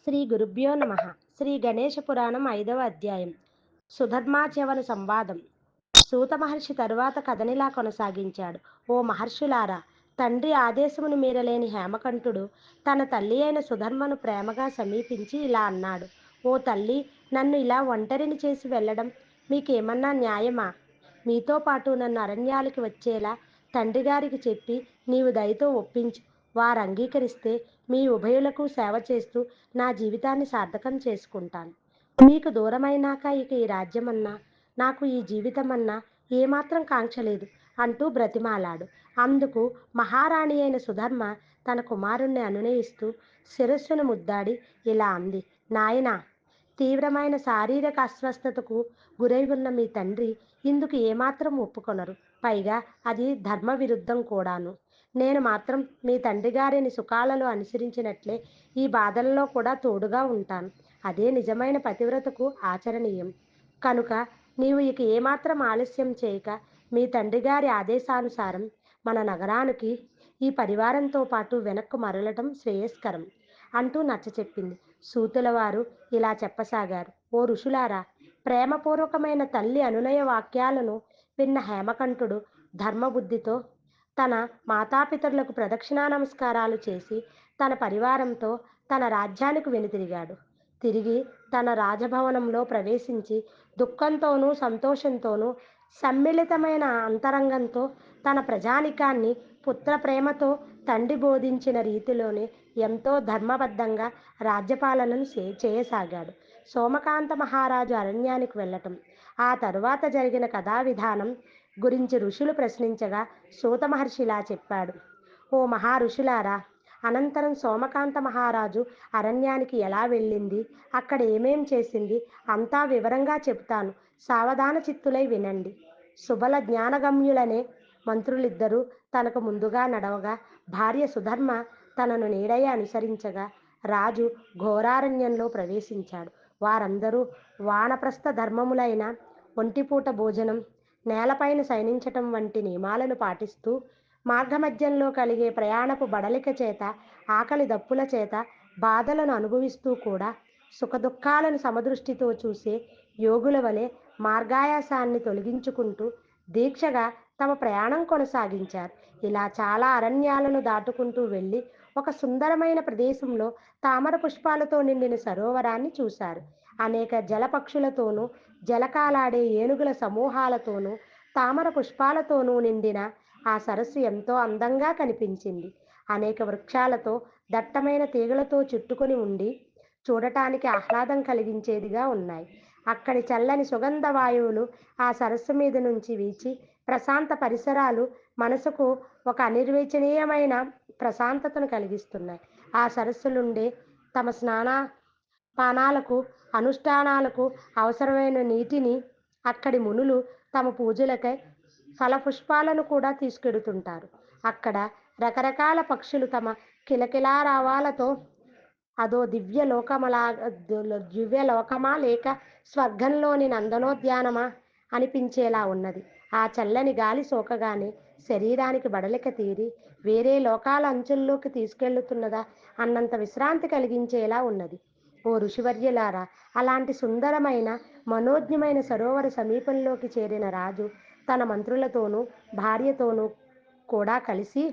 శ్రీ గురుభ్యో నమ. శ్రీ గణేశ పురాణం 5వ అధ్యాయం. సుధర్మాచవన సంవాదం. సూత మహర్షి తరువాత కథనిలా కొనసాగించాడు. ఓ మహర్షులారా, తండ్రి ఆదేశమును మీరలేని హేమకంఠుడు తన తల్లి అయిన సుధర్మను ప్రేమగా సమీపించి ఇలా అన్నాడు. ఓ తల్లి, నన్ను ఇలా ఒంటరిని చేసి వెళ్ళడం మీకేమన్నా న్యాయమా? మీతో పాటు నన్ను అరణ్యాలకి వచ్చేలా తండ్రి గారికి చెప్పి నీవు దయతో ఒప్పించు. వారు అంగీకరిస్తే మీ ఉభయులకు సేవ చేస్తూ నా జీవితాన్ని సార్థకం చేసుకుంటాను. మీకు దూరమైనాక ఇక ఈ రాజ్యమన్నా నాకు ఈ జీవితమన్నా ఏమాత్రం కాంక్ష లేదు అంటూ బ్రతిమాలాడు. అందుకు మహారాణి అయిన సుధర్మ తన కుమారుణ్ణి అనునయిస్తూ శిరస్సును ముద్దాడి ఇలా అంది. నాయనా, తీవ్రమైన శారీరక అస్వస్థతకు గురై ఉన్న మీ తండ్రి ఇందుకు ఏమాత్రం ఒప్పుకొనరు. పైగా అది ధర్మ విరుద్ధం కూడాను. నేను మాత్రం మీ తండ్రి గారిని సుఖాలలో అనుసరించినట్లే ఈ బాధలలో కూడా తోడుగా ఉంటాను. అదే నిజమైన పతివ్రతకు ఆచరణీయం. కనుక నీవు ఇక ఏమాత్రం ఆలస్యం చేయక మీ తండ్రి గారి ఆదేశానుసారం మన నగరానికి ఈ పరివారంతో పాటు వెనక్కు మరలటం శ్రేయస్కరం అంటూ నచ్చచెప్పింది. సూతుల వారు ఇలా చెప్పసాగారు. ఓ ఋషులారా, ప్రేమపూర్వకమైన తల్లి అనునయ వాక్యాలను విన్న హేమకంఠుడు ధర్మబుద్ధితో తన మాతాపితరులకు ప్రదక్షిణా నమస్కారాలు చేసి తన పరివారంతో తన రాజ్యానికి వెనుతిరిగాడు. తిరిగి తన రాజభవనంలో ప్రవేశించి దుఃఖంతోనూ సంతోషంతోనూ సమ్మిళితమైన అంతరంగంతో తన ప్రజానికాన్ని పుత్ర ప్రేమతో తండ్రి బోధించిన రీతిలోనే ఎంతో ధర్మబద్ధంగా రాజ్యపాలనను చేయసాగాడు. సోమకాంత మహారాజు అరణ్యానికి వెళ్ళటం, ఆ తరువాత జరిగిన కథా విధానం గురించి ఋషులు ప్రశ్నించగా సూత మహర్షి ఇలా చెప్పాడు. ఓ మహా ఋషులారా, అనంతరం సోమకాంత మహారాజు అరణ్యానికి ఎలా వెళ్ళింది, అక్కడ ఏమేం చేసింది అంతా వివరంగా చెబుతాను. సావధాన చిత్తులై వినండి. సుబల జ్ఞానగమ్యులనే మంత్రులిద్దరూ తనకు ముందుగా నడవగా భార్య సుధర్మ తనను నీడయ అనుసరించగా రాజు ఘోరారణ్యంలో ప్రవేశించాడు. వారందరూ వానప్రస్థ ధర్మములైన ఒంటిపూట భోజనం, నేలపైన శయనించటం వంటి నియమాలను పాటిస్తూ మార్గమధ్యంలో కలిగే ప్రయాణపు బడలిక చేత, ఆకలి దప్పుల చేత బాధలను అనుభవిస్తూ కూడా సుఖదుఖాలను సమదృష్టితో చూసే యోగుల వలె మార్గాయాసాన్ని తొలగించుకుంటూ దీక్షగా తమ ప్రయాణం కొనసాగించారు. ఇలా చాలా అరణ్యాలను దాటుకుంటూ వెళ్ళి ఒక సుందరమైన ప్రదేశంలో తామర పుష్పాలతో నిండిన సరోవరాన్ని చూశారు. అనేక జలపక్షులతోనూ జలకాలాడే ఏనుగుల సమూహాలతోనూ తామర పుష్పాలతోనూ నిండిన ఆ సరస్సు ఎంతో అందంగా కనిపించింది. అనేక వృక్షాలతో దట్టమైన తీగలతో చుట్టుకొని ఉండి చూడటానికి ఆహ్లాదం కలిగించేదిగా ఉన్నాయి. అక్కడి చల్లని సుగంధ వాయువులు ఆ సరస్సు మీద నుంచి వీచి ప్రశాంత పరిసరాలు మనసుకు ఒక అనిర్వచనీయమైన ప్రశాంతతను కలిగిస్తున్నాయి. ఆ సరస్సులుండే తమ పానాలకు, అనుష్ఠానాలకు అవసరమైన నీటిని అక్కడి మునులు తమ పూజలకై ఫలపుష్పాలను కూడా తీసుకెడుతుంటారు. అక్కడ రకరకాల పక్షులు తమ కిలకిలారావాలతో అదో దివ్యలోకమా లేక స్వర్గంలోని నందనోద్యానమా అనిపించేలా ఉన్నది. ఆ చల్లని గాలి సోకగానే శరీరానికి బడలిక తీరి వేరే లోకాల అంచుల్లోకి తీసుకెళ్తున్నదా అన్నంత విశ్రాంతి కలిగించేలా ఉన్నది. ఓ ఋషివర్యులారా, అలాంటి సుందరమైన మనోజ్ఞమైన సరోవర సమీపంలోకి చేరిన రాజు తన మంత్రులతోనూ భార్యతోనూ కూడా కలిసి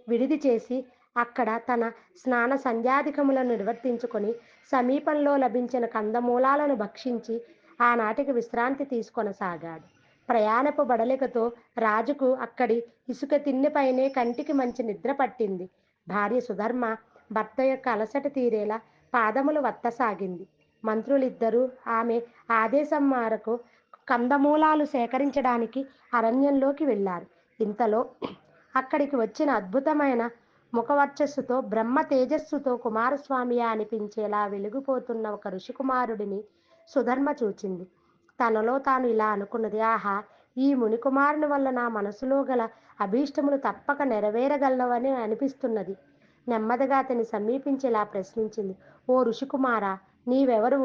విడిది చేసి అక్కడ తన స్నాన సంధ్యాధికములను నిర్వర్తించుకొని సమీపంలో లభించిన కందమూలాలను భక్షించి ఆనాటికి విశ్రాంతి తీసుకొనసాగాడు. ప్రయాణపు బడలికతో రాజుకు అక్కడి ఇసుక తిన్నెపైనే కంటికి మంచి నిద్ర పట్టింది. భార్య సుధర్మ భర్త యొక్క అలసట తీరేలా పాదములు వత్తసాగింది. మంత్రులిద్దరూ ఆమె ఆదేశం మేరకు కందమూలాలు సేకరించడానికి అరణ్యంలోకి వెళ్ళారు. ఇంతలో అక్కడికి వచ్చిన అద్భుతమైన ముఖవర్చస్సుతో బ్రహ్మ తేజస్సుతో కుమారస్వామియా అనిపించేలా వెలిగిపోతున్న ఒక ఋషికుమారుడిని సుధర్మ చూచింది. తనలో తాను ఇలా అనుకున్నది. ఆహా, ఈ మునికుమారుని వల్ల నా మనసులో గల అభీష్టములు తప్పక నెరవేరగలవని అనిపిస్తున్నది. నెమ్మదిగా అతన్ని సమీపించి ఇలా ప్రశ్నించింది. ఓ ఋషికుమారా, నీవెవరు?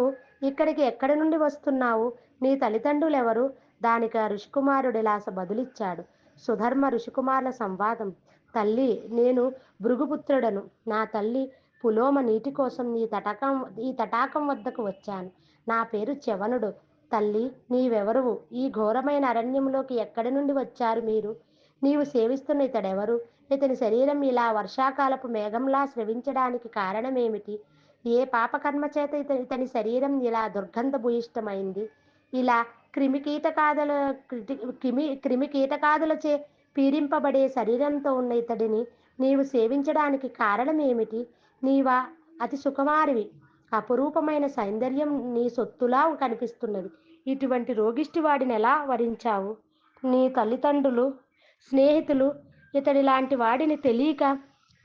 ఇక్కడికి ఎక్కడి నుండి వస్తున్నావు? నీ తల్లిదండ్రులెవరు? దానికి ఆ ఋషికుమారుడు ఇలా బదులిచ్చాడు. సుధర్మ ఋషికుమారుల సంవాదం. తల్లి, నేను భృగుపుత్రుడను. నా తల్లి పులోమ నీటి కోసం ఈ తటాకం వద్దకు వచ్చాను. నా పేరు చ్యవనుడు. తల్లి, నీవెవరువు? ఈ ఘోరమైన అరణ్యంలోకి ఎక్కడి నుండి వచ్చారు మీరు? నీవు సేవిస్తున్న ఇతడెవరు? ఇతని శరీరం ఇలా వర్షాకాలపు మేఘంలా స్రవించడానికి కారణమేమిటి? ఏ పాపకర్మ చేత ఇతని శరీరం ఇలా దుర్గంధభూయిష్టమైంది? ఇలా క్రిమికీటకాదుల క్రిమికీటకాదులచే పీడింపబడే శరీరంతో ఉన్న ఇతడిని నీవు సేవించడానికి కారణమేమిటి? నీవా అతి సుకుమారివి. అపురూపమైన సౌందర్యం నీ సొత్తులా కనిపిస్తున్నది. ఇటువంటి రోగిష్టి వాడిని ఎలా వరించావు? నీ తల్లిదండ్రులు, స్నేహితులు ఇతడిలాంటి వాడిని తెలియక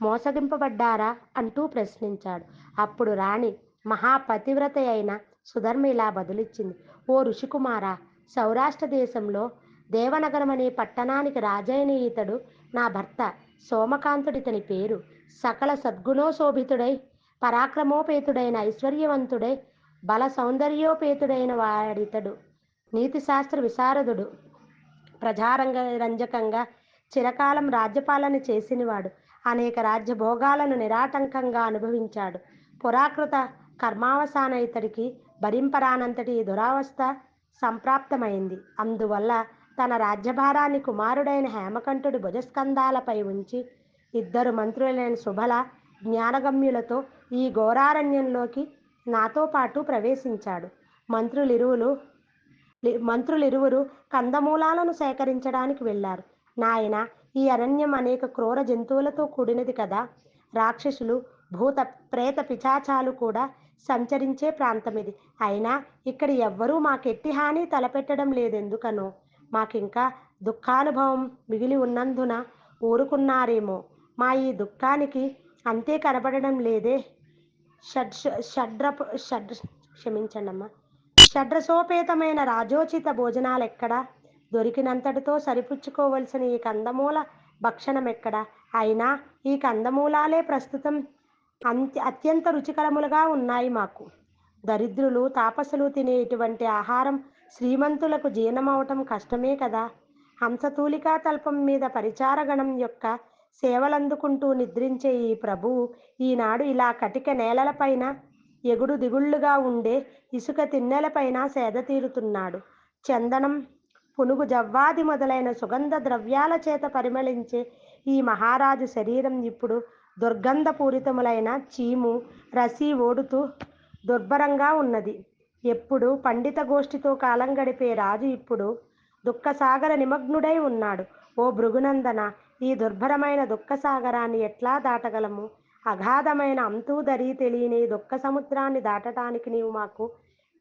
మోసగింపబడ్డారా అంటూ ప్రశ్నించాడు. అప్పుడు రాణి మహాపతివ్రత అయిన సుధర్మ ఇలా బదులిచ్చింది. ఓ ఋషికుమారా, సౌరాష్ట్ర దేశంలో దేవనగరం అనే పట్టణానికి రాజైన ఇతడు నా భర్త. సోమకాంతుడి ఇతని పేరు. సకల సద్గుణోశోభితుడై, పరాక్రమోపేతుడైన, ఐశ్వర్యవంతుడై, బల సౌందర్యోపేతుడైన వాడితడు. నీతిశాస్త్ర విశారదుడు, రంజకంగా చిరకాలం రాజ్యపాలన చేసినవాడు. అనేక రాజ్య భోగాలను నిరాటంకంగా అనుభవించాడు. పురాకృత కర్మావసాన ఇతడికి భరింపరానంతటి దురావస్థ సంప్రాప్తమైంది. అందువల్ల తన రాజ్యభారాన్ని కుమారుడైన హేమకంఠుడి భుజస్కంధాలపై ఉంచి ఇద్దరు మంత్రులైన శుభల, జ్ఞానగమ్యులతో ఈ ఘోరారణ్యంలోకి నాతో పాటు ప్రవేశించాడు. మంత్రులిరువురు కందమూలాలను సేకరించడానికి వెళ్ళారు. నాయన, ఈ అరణ్యం అనేక క్రూర జంతువులతో కూడినది కదా. రాక్షసులు, భూత ప్రేత పిశాచాలు కూడా సంచరించే ప్రాంతమిది. అయినా ఇక్కడ ఎవ్వరూ మాకెట్టి హాని తలపెట్టడం లేదెందుకనో. మాకింకా దుఃఖానుభవం మిగిలి ఉన్నందున ఊరుకున్నారేమో. మా ఈ దుఃఖానికి అంతే కనబడడం లేదే. షడ్ షడ్రపు షడ్ క్షమించండమ్మా షడ్రసోపేతమైన రాజోచిత భోజనాలెక్కడా? దొరికినంతటితో సరిపుచ్చుకోవలసిన ఈ కందమూల భక్షణమెక్కడా? అయినా ఈ కందమూలాలే ప్రస్తుతం అత్యంత రుచికరములుగా ఉన్నాయి మాకు. దరిద్రులు, తాపసులు తినే ఇటువంటి ఆహారం శ్రీమంతులకు జీర్ణమవటం కష్టమే కదా. హంసతూలికా తల్పం మీద పరిచారగణం యొక్క సేవలందుకుంటూ నిద్రించే ఈ ప్రభువు ఈనాడు ఇలా కటిక నేలలపైన, ఎగుడు దిగుళ్ళుగా ఉండే ఇసుక తిన్నెలపైన సేద తీరుతున్నాడు. చందనం, పునుగు జవ్వాది మొదలైన సుగంధ ద్రవ్యాల చేత పరిమళించే ఈ మహారాజు శరీరం ఇప్పుడు దుర్గంధపూరితములైన చీము, రసి ఓడుతూ దుర్భరంగా ఉన్నది. ఎప్పుడు పండిత గోష్ఠితో కాలం గడిపే రాజు ఇప్పుడు దుఃఖసాగర నిమగ్నుడై ఉన్నాడు. ఓ భృగునందన, ఈ దుర్భరమైన దుఃఖసాగరాన్ని ఎట్లా దాటగలము? అగాధమైన అంతూదరి తెలియని దుఃఖ సముద్రాన్ని దాటటానికి నీవు మాకు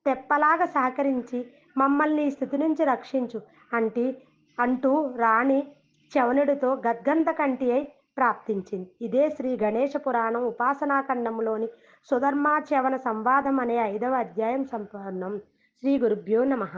తెప్పలాగా సహకరించి మమ్మల్ని ఈ స్థితి నుంచి రక్షించు అంటూ రాణి చ్యవనుడితో గద్గంధ కంఠి అయి ప్రాప్తించింది. ఇదే శ్రీ గణేశ పురాణం ఉపాసనాఖండంలోని సుధర్మాచ్యవన సంవాదం అనే 5వ అధ్యాయం సంపూర్ణం. శ్రీ గురుభ్యో నమః.